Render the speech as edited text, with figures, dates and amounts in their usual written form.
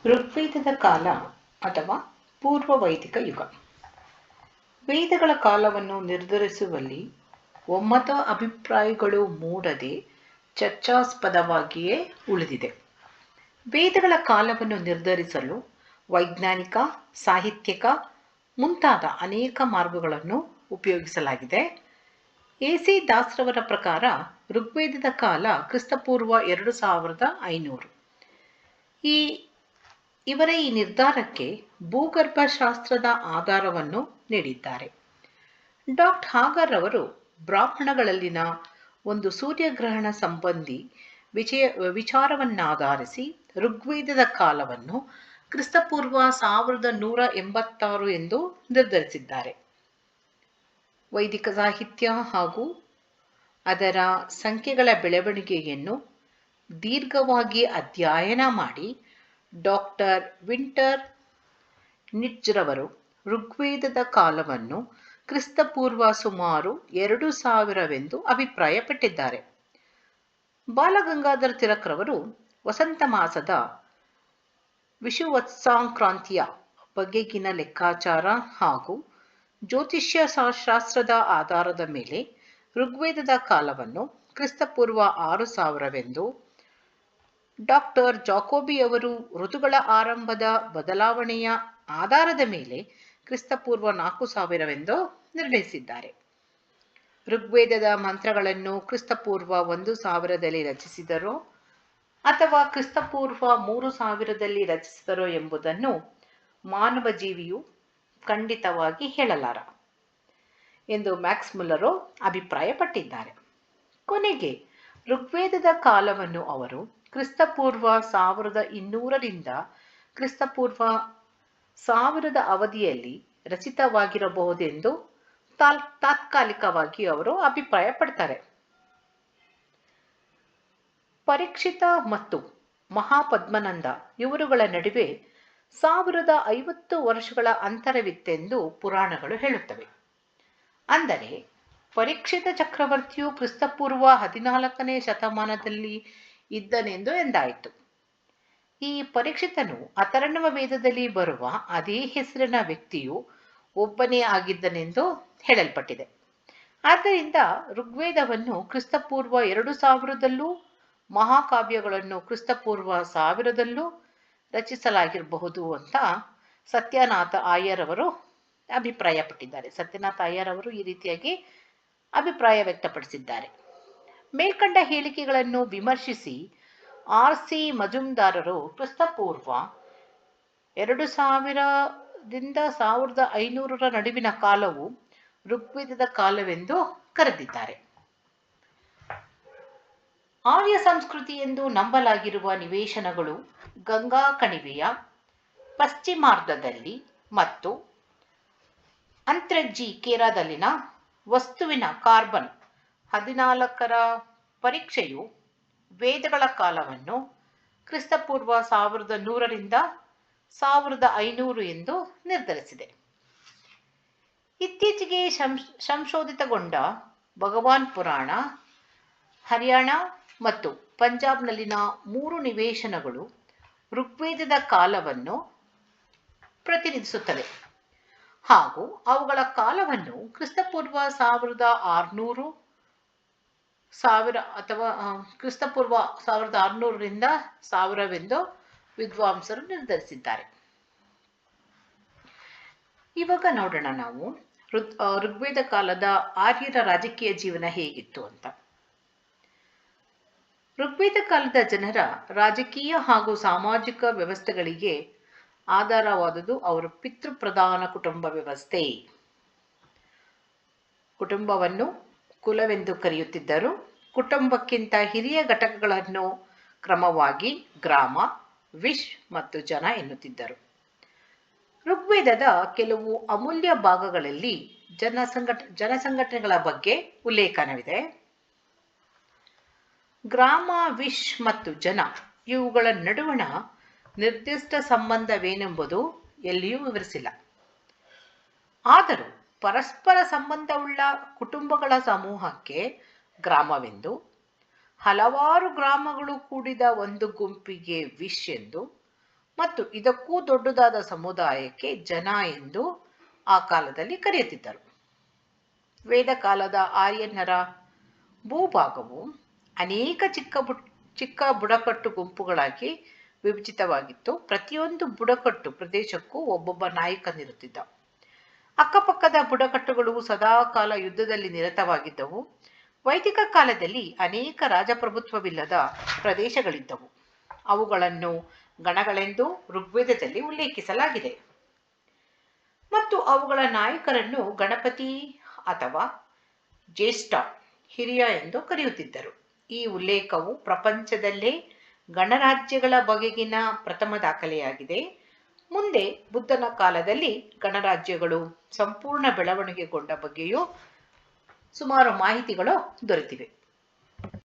ಋಗ್ವೇದದ ಕಾಲ ಅಥವಾ ಪೂರ್ವ ವೈದಿಕ ಯುಗ. ವೇದಗಳ ಕಾಲವನ್ನು ನಿರ್ಧರಿಸುವಲ್ಲಿ ಒಮ್ಮತ ಅಭಿಪ್ರಾಯಗಳು ಮೂಡದೆ ಚರ್ಚಾಸ್ಪದವಾಗಿಯೇ ಉಳಿದಿದೆ. ವೇದಗಳ ಕಾಲವನ್ನು ನಿರ್ಧರಿಸಲು ವೈಜ್ಞಾನಿಕ, ಸಾಹಿತ್ಯಿಕ ಮುಂತಾದ ಅನೇಕ ಮಾರ್ಗಗಳನ್ನು ಉಪಯೋಗಿಸಲಾಗಿದೆ. ಎ.ಸಿ. ದಾಸ್ರವರ ಪ್ರಕಾರ ಋಗ್ವೇದದ ಕಾಲ ಕ್ರಿಸ್ತಪೂರ್ವ 2500. ಇವರ ಈ ನಿರ್ಧಾರಕ್ಕೆ ಭೂಗರ್ಭಶಾಸ್ತ್ರದ ಆಧಾರವನ್ನು ನೀಡಿದ್ದಾರೆ. ಡಾಕ್ಟರ್ ಹಾಗರ್ ಅವರು ಬ್ರಾಹ್ಮಣಗಳಲ್ಲಿನ ಒಂದು ಸೂರ್ಯಗ್ರಹಣ ಸಂಬಂಧಿ ವಿಚಾರವನ್ನಾಧರಿಸಿ ಋಗ್ವೇದದ ಕಾಲವನ್ನು ಕ್ರಿಸ್ತಪೂರ್ವ 1186 ಎಂದು ನಿರ್ಧರಿಸಿದ್ದಾರೆ. ವೈದಿಕ ಸಾಹಿತ್ಯ ಹಾಗೂ ಅದರ ಸಂಖ್ಯೆಗಳ ಬೆಳವಣಿಗೆಯನ್ನು ದೀರ್ಘವಾಗಿ ಅಧ್ಯಯನ ಮಾಡಿ ಡಾಕ್ಟರ್ ವಿಂಟರ್ ನಿಟ್ಜ್ರವರು ಋಗ್ವೇದದ ಕಾಲವನ್ನು ಕ್ರಿಸ್ತಪೂರ್ವ ಸುಮಾರು 2000 ಅಭಿಪ್ರಾಯಪಟ್ಟಿದ್ದಾರೆ. ಬಾಲಗಂಗಾಧರ ತಿಲಕ್ರವರು ವಸಂತ ಮಾಸದ ವಿಷುವತ್ಸಾಂಕ್ರಾಂತಿಯ ಬಗೆಗಿನ ಲೆಕ್ಕಾಚಾರ ಹಾಗೂ ಜ್ಯೋತಿಷ್ಯ ಶಾಸ್ತ್ರದ ಆಧಾರದ ಮೇಲೆ ಋಗ್ವೇದದ ಕಾಲವನ್ನು ಕ್ರಿಸ್ತಪೂರ್ವ 6000 ಡಾಕ್ಟರ್ ಜಾಕೋಬಿಯವರು ಋತುಗಳ ಆರಂಭದ ಬದಲಾವಣೆಯ ಆಧಾರದ ಮೇಲೆ ಕ್ರಿಸ್ತಪೂರ್ವ 4000 ನಿರ್ಣಯಿಸಿದ್ದಾರೆ. ಋಗ್ವೇದದ ಮಂತ್ರಗಳನ್ನು ಕ್ರಿಸ್ತಪೂರ್ವ 1000 ರಚಿಸಿದರೋ ಅಥವಾ ಕ್ರಿಸ್ತಪೂರ್ವ 3000 ರಚಿಸಿದರೋ ಎಂಬುದನ್ನು ಮಾನವ ಜೀವಿಯು ಖಂಡಿತವಾಗಿ ಹೇಳಲಾರ ಎಂದು ಮ್ಯಾಕ್ಸ್ ಮುಲ್ಲರು ಅಭಿಪ್ರಾಯಪಟ್ಟಿದ್ದಾರೆ. ಕೊನೆಗೆ ಋಗ್ವೇದದ ಕಾಲವನ್ನು ಅವರು ಕ್ರಿಸ್ತಪೂರ್ವ 1200 ಕ್ರಿಸ್ತಪೂರ್ವ 1000 ಅವಧಿಯಲ್ಲಿ ರಚಿತವಾಗಿರಬಹುದೆಂದು ತಾತ್ಕಾಲಿಕವಾಗಿ ಅವರು ಅಭಿಪ್ರಾಯಪಡ್ತಾರೆ. ಪರೀಕ್ಷಿತ ಮತ್ತು ಮಹಾಪದ್ಮನಂದ ಇವರುಗಳ ನಡುವೆ 1050 ವರ್ಷಗಳ ಅಂತರವಿತ್ತೆಂದು ಪುರಾಣಗಳು ಹೇಳುತ್ತವೆ. ಅಂದರೆ ಪರೀಕ್ಷಿತ ಚಕ್ರವರ್ತಿಯು ಕ್ರಿಸ್ತಪೂರ್ವ 14ನೇ ಶತಮಾನದಲ್ಲಿ ಇದ್ದನೆಂದು ಎಂದಾಯಿತು. ಈ ಪರೀಕ್ಷಿತನು ಅಥರ್ವಣ ವೇದದಲ್ಲಿ ಬರುವ ಅದೇ ಹೆಸರಿನ ವ್ಯಕ್ತಿಯು ಒಬ್ಬನೇ ಆಗಿದ್ದನೆಂದು ಹೇಳಲ್ಪಟ್ಟಿದೆ. ಆದ್ದರಿಂದ ಋಗ್ವೇದವನ್ನು ಕ್ರಿಸ್ತಪೂರ್ವ 2000 ಮಹಾಕಾವ್ಯಗಳನ್ನು ಕ್ರಿಸ್ತಪೂರ್ವ 1000 ರಚಿಸಲಾಗಿರಬಹುದು ಅಂತ ಸತ್ಯನಾಥ ಅಯ್ಯರ್ ಅವರು ಅಭಿಪ್ರಾಯಪಟ್ಟಿದ್ದಾರೆ. ಸತ್ಯನಾಥ ಅಯ್ಯರ್ ಅವರು ಈ ರೀತಿಯಾಗಿ ಅಭಿಪ್ರಾಯ ವ್ಯಕ್ತಪಡಿಸಿದ್ದಾರೆ. ಮೇಲ್ಕಂಡ ಹೇಳಿಕೆಗಳನ್ನು ವಿಮರ್ಶಿಸಿ ಆರ್.ಸಿ. ಮಜುಂದಾರರು ಕ್ರಿಸ್ತಪೂರ್ವ 2000 1500 ನಡುವಿನ ಕಾಲವು ಋಗ್ವೇದದ ಕಾಲವೆಂದು ಕರೆದಿದ್ದಾರೆ. ಆರ್ಯ ಸಂಸ್ಕೃತಿ ಎಂದು ನಂಬಲಾಗಿರುವ ನಿವೇಶನಗಳು ಗಂಗಾ ಕಣಿವೆಯ ಪಶ್ಚಿಮಾರ್ಧದಲ್ಲಿ ಮತ್ತು ಅಂತ್ರೆಜ್ಜಿ ಕೇರಾದಲ್ಲಿನ ವಸ್ತುವಿನ ಕಾರ್ಬನ್ 14ರ ಪರೀಕ್ಷೆಯು ವೇದಗಳ ಕಾಲವನ್ನು ಕ್ರಿಸ್ತಪೂರ್ವ 1100 1500 ಎಂದು ನಿರ್ಧರಿಸಿದೆ. ಇತ್ತೀಚೆಗೆ ಸಂಶೋಧಿತಗೊಂಡ ಭಗವಾನ್ ಪುರಾಣ, ಹರಿಯಾಣ ಮತ್ತು ಪಂಜಾಬ್ನಲ್ಲಿನ 3 ನಿವೇಶನಗಳು ಋಗ್ವೇದದ ಕಾಲವನ್ನು ಪ್ರತಿನಿಧಿಸುತ್ತವೆ ಹಾಗೂ ಅವುಗಳ ಕಾಲವನ್ನು ಕ್ರಿಸ್ತಪೂರ್ವ 1600 ಅಥವಾ ಕ್ರಿಸ್ತಪೂರ್ವ 1600 1000 ವಿದ್ವಾಂಸರು ನಿರ್ಧರಿಸಿದ್ದಾರೆ. ಇವಾಗ ನೋಡೋಣ ನಾವು ಋಗ್ವೇದ ಕಾಲದ ಆರ್ಯರ ರಾಜಕೀಯ ಜೀವನ ಹೇಗಿತ್ತು ಅಂತ. ಋಗ್ವೇದ ಕಾಲದ ಜನರ ರಾಜಕೀಯ ಹಾಗೂ ಸಾಮಾಜಿಕ ವ್ಯವಸ್ಥೆಗಳಿಗೆ ಆಧಾರವಾದುದು ಅವರ ಪಿತೃಪ್ರಧಾನ ಕುಟುಂಬ ವ್ಯವಸ್ಥೆ. ಕುಟುಂಬವನ್ನು ಕುಲವೆಂದು ಕರೆಯುತ್ತಿದ್ದರು. ಕುಟುಂಬಕ್ಕಿಂತ ಹಿರಿಯ ಘಟಕಗಳನ್ನು ಕ್ರಮವಾಗಿ ಗ್ರಾಮ, ವಿಶ್ ಮತ್ತು ಜನ ಎನ್ನುತ್ತಿದ್ದರು. ಋಗ್ವೇದದ ಕೆಲವು ಅಮೂಲ್ಯ ಭಾಗಗಳಲ್ಲಿ ಜನಸಂಘಟನೆಗಳ ಬಗ್ಗೆ ಉಲ್ಲೇಖನವಿದೆ. ಗ್ರಾಮ, ವಿಶ್ ಮತ್ತು ಜನ ಇವುಗಳ ನಡುವಣ ನಿರ್ದಿಷ್ಟ ಸಂಬಂಧವೇನೆಂಬುದು ಎಲ್ಲಿಯೂ ವಿವರಿಸಿಲ್ಲ. ಆದರೂ ಪರಸ್ಪರ ಸಂಬಂಧವುಳ್ಳ ಕುಟುಂಬಗಳ ಸಮೂಹಕ್ಕೆ ಗ್ರಾಮವೆಂದು, ಹಲವಾರು ಗ್ರಾಮಗಳು ಕೂಡಿದ ಒಂದು ಗುಂಪಿಗೆ ವಿಶ್ ಎಂದು, ಮತ್ತು ಇದಕ್ಕೂ ದೊಡ್ಡದಾದ ಸಮುದಾಯಕ್ಕೆ ಜನ ಎಂದು ಆ ಕಾಲದಲ್ಲಿ ಕರೆಯುತ್ತಿದ್ದರು. ವೇದ ಕಾಲದ ಆರ್ಯನ್ನರ ಭೂಭಾಗವು ಅನೇಕ ಚಿಕ್ಕ ಬುಡಕಟ್ಟು ಗುಂಪುಗಳಾಗಿ ವಿಭಜಿತವಾಗಿತ್ತು. ಪ್ರತಿಯೊಂದು ಬುಡಕಟ್ಟು ಪ್ರದೇಶಕ್ಕೂ ಒಬ್ಬೊಬ್ಬ ನಾಯಕನಿರುತ್ತಿದ್ದ. ಅಕ್ಕಪಕ್ಕದ ಬುಡಕಟ್ಟುಗಳು ಸದಾಕಾಲ ಯುದ್ಧದಲ್ಲಿ ನಿರತವಾಗಿದ್ದವು. ವೈದಿಕ ಕಾಲದಲ್ಲಿ ಅನೇಕ ರಾಜಪ್ರಭುತ್ವವಿಲ್ಲದ ಪ್ರದೇಶಗಳಿದ್ದವು. ಅವುಗಳನ್ನು ಗಣಗಳೆಂದು ಋಗ್ವೇದದಲ್ಲಿ ಉಲ್ಲೇಖಿಸಲಾಗಿದೆ ಮತ್ತು ಅವುಗಳ ನಾಯಕರನ್ನು ಗಣಪತಿ ಅಥವಾ ಜ್ಯೇಷ್ಠ ಹಿರಿಯ ಎಂದು ಕರೆಯುತ್ತಿದ್ದರು. ಈ ಉಲ್ಲೇಖವು ಪ್ರಪಂಚದಲ್ಲೇ ಗಣರಾಜ್ಯಗಳ ಬಗೆಗಿನ ಪ್ರಥಮ ದಾಖಲೆಯಾಗಿದೆ. ಮುಂದೆ ಬುದ್ಧನ ಕಾಲದಲ್ಲಿ ಗಣರಾಜ್ಯಗಳು ಸಂಪೂರ್ಣ ಬೆಳವಣಿಗೆಗೊಂಡ ಬಗ್ಗೆಯೂ ಸುಮಾರು ಮಾಹಿತಿಗಳು ದೊರೆತಿವೆ.